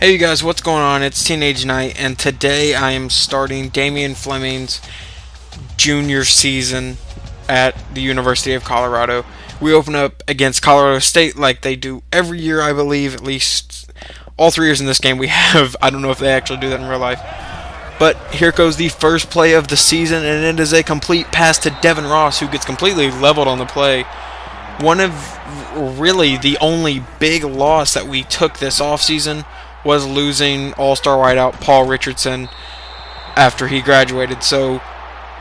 Hey you guys, what's going on? It's Teenage Night, and today I am starting Damian Flemming's junior season at the University of Colorado. We open up against Colorado State like they do every year, I believe, at least all 3 years in this game we have. I don't know if they actually do that in real life. But here goes the first play of the season, and it is a complete pass to Devin Ross, who gets completely leveled on the play. One of really the only big loss that we took this offseason was losing all-star wideout Paul Richardson after he graduated. So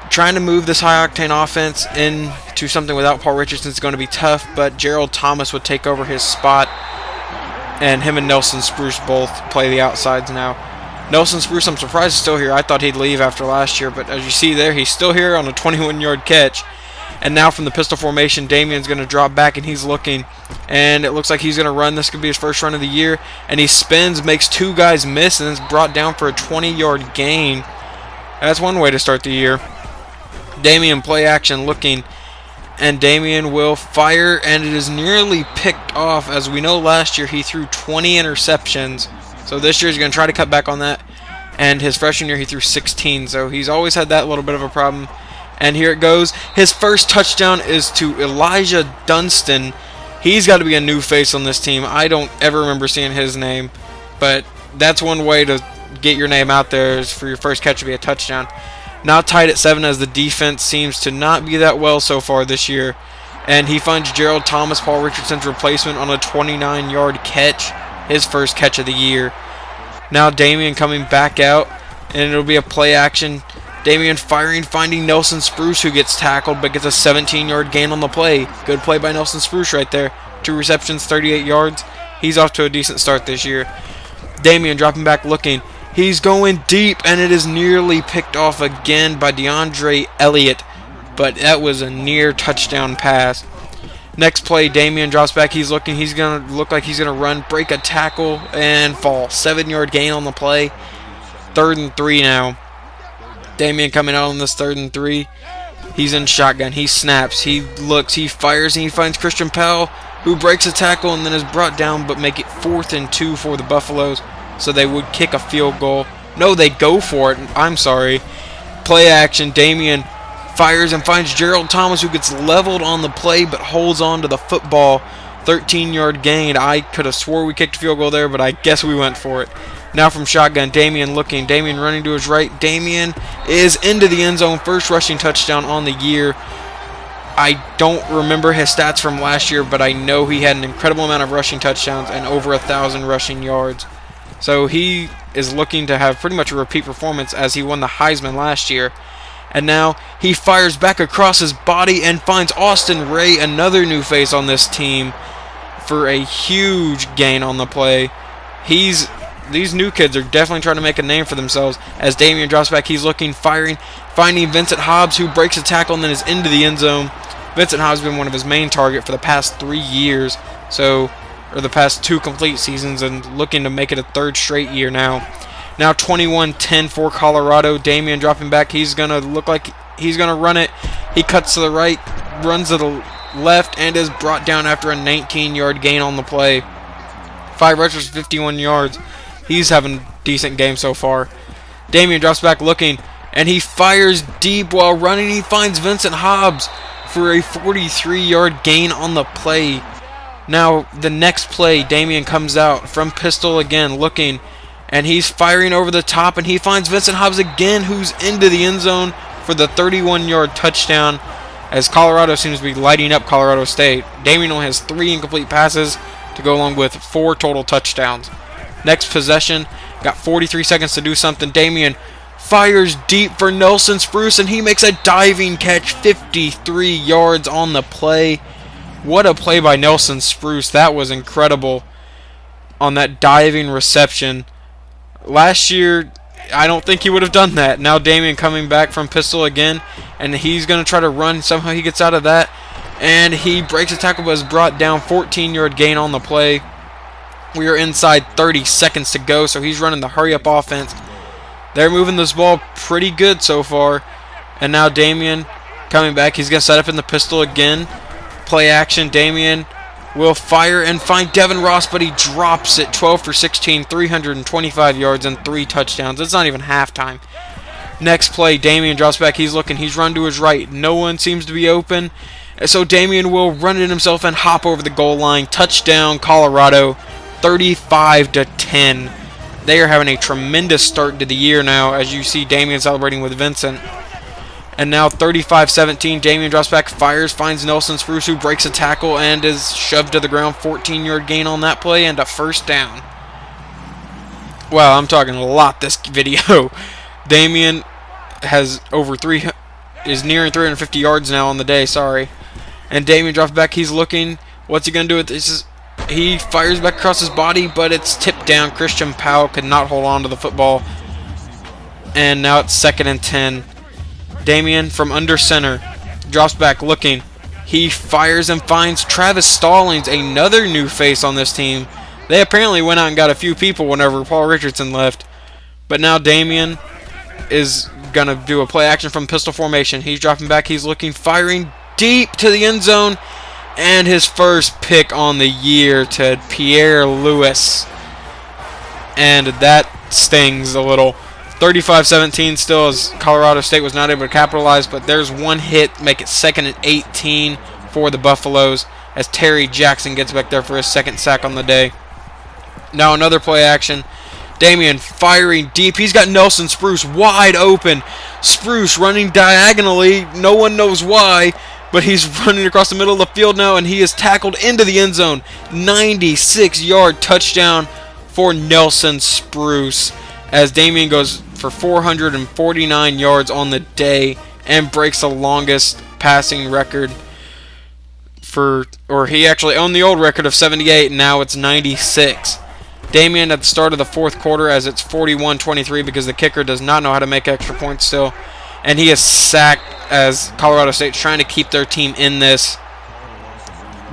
trying to move this high-octane offense into something without Paul Richardson is going to be tough, but Gerald Thomas would take over his spot, and him and Nelson Spruce both play the outsides now. Nelson Spruce, I'm surprised, is still here. I thought he'd leave after last year, but as you see there, he's still here on a 21-yard catch. And now from the pistol formation, Damian's going to drop back, and he's looking. And it looks like he's going to run. This could be his first run of the year. And he spins, makes two guys miss, and is brought down for a 20-yard gain. That's one way to start the year. Damian play action looking. And Damian will fire, and it is nearly picked off. As we know, last year he threw 20 interceptions. So this year he's going to try to cut back on that. And his freshman year he threw 16. So he's always had that little bit of a problem. And here it goes. His first touchdown is to Elijah Dunston. He's got to be a new face on this team. I don't ever remember seeing his name. But that's one way to get your name out there, is for your first catch to be a touchdown. Now tied at 7, as the defense seems to not be that well so far this year. And he finds Gerald Thomas, Paul Richardson's replacement, on a 29-yard catch. His first catch of the year. Now Damian coming back out, and it'll be a play action. Damian firing, finding Nelson Spruce, who gets tackled but gets a 17-yard gain on the play. Good play by Nelson Spruce right there. 2 receptions, 38 yards. He's off to a decent start this year. Damian dropping back looking. He's going deep, and it is nearly picked off again by DeAndre Elliott. But that was a near touchdown pass. Next play, Damian drops back. He's looking. He's going to look like he's going to run, break a tackle, and fall. 7-yard gain on the play. 3rd and 3 now. Damian coming out on this 3rd and 3. He's in shotgun. He snaps. He looks. He fires, and he finds Christian Powell, who breaks a tackle and then is brought down, but make it 4th and 2 for the Buffaloes. So they would kick a field goal. No, they go for it. I'm sorry. Play action. Damian fires and finds Gerald Thomas, who gets leveled on the play but holds on to the football. 13-yard gain. I could have swore we kicked a field goal there, but I guess we went for it. Now from shotgun, Damian looking. Damian running to his right. Damian is into the end zone. First rushing touchdown on the year. I don't remember his stats from last year, but I know he had an incredible amount of rushing touchdowns and over 1,000 rushing yards. So he is looking to have pretty much a repeat performance, as he won the Heisman last year. And now he fires back across his body and finds Austin Ray, another new face on this team, for a huge gain on the play. These new kids are definitely trying to make a name for themselves. As Damian drops back, he's looking, firing, finding Vincent Hobbs, who breaks a tackle and then is into the end zone. Vincent Hobbs has been one of his main targets for the past 3 years, or the past 2 complete seasons, and looking to make it a 3rd straight year now. Now 21-10 for Colorado. Damian dropping back. He's going to look like he's going to run it. He cuts to the right, runs to the left, and is brought down after a 19-yard gain on the play. 5 rushes, 51 yards. He's having a decent game so far. Damian drops back looking, and he fires deep while running. He finds Vincent Hobbs for a 43-yard gain on the play. Now, the next play, Damian comes out from pistol again, looking, and he's firing over the top, and he finds Vincent Hobbs again, who's into the end zone for the 31-yard touchdown, as Colorado seems to be lighting up Colorado State. Damian only has 3 incomplete passes to go along with 4 total touchdowns. Next possession, got 43 seconds to do something. Damian fires deep for Nelson Spruce, and he makes a diving catch, 53 yards on the play. What a play by Nelson Spruce. That was incredible on that diving reception. Last year, I don't think he would have done that. Now Damian coming back from pistol again, and he's going to try to run. Somehow he gets out of that, and he breaks a tackle but is brought down. 14-yard gain on the play. We are inside 30 seconds to go, so he's running the hurry-up offense. They're moving this ball pretty good so far. And now Damian coming back. He's going to set up in the pistol again. Play action. Damian will fire and find Devin Ross, but he drops it. 12 for 16, 325 yards and 3 touchdowns. It's not even halftime. Next play, Damian drops back. He's looking. He's run to his right. No one seems to be open. So Damian will run it himself and hop over the goal line. Touchdown, Colorado, 35-10. They are having a tremendous start to the year now, as you see Damian celebrating with Vincent. And now 35-17, Damian drops back, fires, finds Nelson Spruce, who breaks a tackle and is shoved to the ground. 14-yard gain on that play and a first down. Wow, I'm talking a lot this video. Damian has is nearing 350 yards now on the day, sorry. And Damian drops back, he's looking. What's he going to do with this? He fires back across his body, but it's tipped down. Christian Powell could not hold on to the football. And now it's 2nd and 10. Damian from under center drops back looking. He fires and finds Travis Stallings, another new face on this team. They apparently went out and got a few people whenever Paul Richardson left. But now Damian is going to do a play action from pistol formation. He's dropping back. He's looking, firing deep to the end zone. And his first pick on the year to Pierre Lewis. And that stings a little. 35-17 still, as Colorado State was not able to capitalize, but there's one hit, make it 2nd and 18 for the Buffaloes, as Terry Jackson gets back there for his 2nd sack on the day. Now another play action. Damian firing deep. He's got Nelson Spruce wide open. Spruce running diagonally. No one knows why, but he's running across the middle of the field now, and he is tackled into the end zone. 96-yard touchdown for Nelson Spruce, as Damian goes for 449 yards on the day and breaks the longest passing record he actually owned the old record of 78, and now it's 96. Damian at the start of the 4th quarter, as it's 41-23 because the kicker does not know how to make extra points still, and he is sacked as Colorado State's trying to keep their team in this,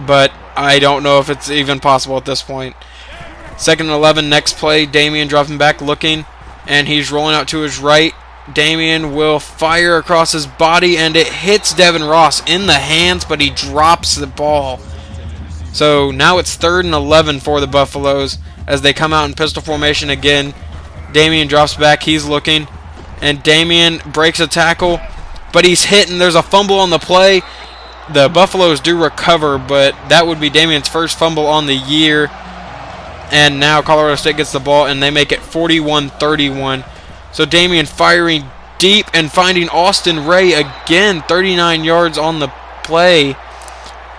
but I don't know if it's even possible at this point. 2nd and 11, next play, Damian dropping back looking, and he's rolling out to his right. Damian will fire across his body, and it hits Devin Ross in the hands, but he drops the ball. So now it's 3rd and 11 for the Buffaloes as they come out in pistol formation again. Damian drops back, he's looking, and Damian breaks a tackle, but he's hit, and there's a fumble on the play. The Buffaloes do recover, but that would be Damian's first fumble on the year. And now Colorado State gets the ball, and they make it 41-31. So Damian firing deep and finding Austin Ray again, 39 yards on the play.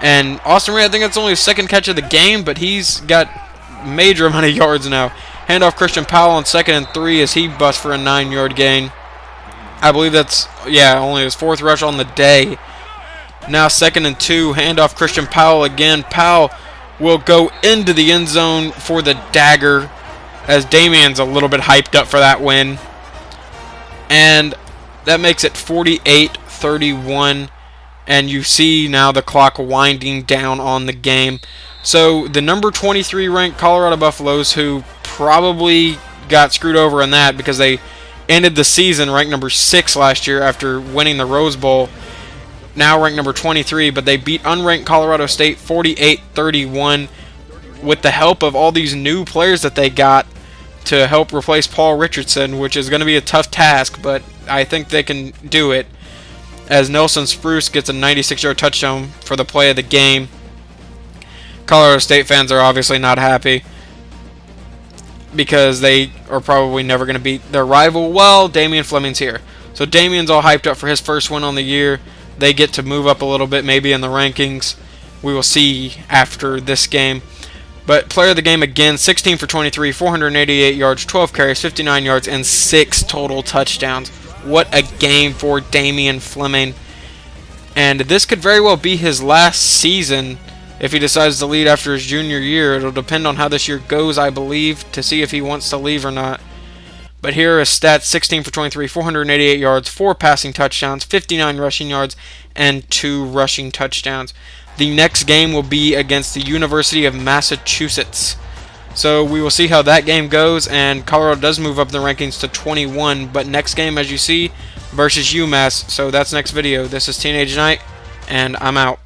And Austin Ray, I think that's only his 2nd catch of the game, but he's got major amount of yards now. Handoff Christian Powell on 2nd and 3 as he busts for a 9-yard gain. I believe that's, only his 4th rush on the day. Now 2nd and 2, handoff Christian Powell again. Powell will go into the end zone for the dagger, as Damian's a little bit hyped up for that win. And that makes it 48-31, and you see now the clock winding down on the game. So the number 23 ranked Colorado Buffaloes, who probably got screwed over in that because they ended the season ranked number 6 last year after winning the Rose Bowl, now ranked number 23, but they beat unranked Colorado State 48-31 with the help of all these new players that they got to help replace Paul Richardson, which is going to be a tough task, but I think they can do it, as Nelson Spruce gets a 96-yard touchdown for the play of the game. Colorado State fans are obviously not happy because they are probably never going to beat their rival. Well, Damian Flemming's here. So Damian's all hyped up for his first win on the year. They get to move up a little bit maybe in the rankings. We will see after this game. But player of the game again, 16 for 23, 488 yards, 12 carries, 59 yards, and 6 total touchdowns. What a game for Damian Flemming. And this could very well be his last season if he decides to lead after his junior year. It'll depend on how this year goes, I believe, to see if he wants to leave or not. But here are his stats: 16 for 23, 488 yards, 4 passing touchdowns, 59 rushing yards, and 2 rushing touchdowns. The next game will be against the University of Massachusetts. So we will see how that game goes, and Colorado does move up the rankings to 21. But next game, as you see, versus UMass. So that's next video. This is Teenage Night, and I'm out.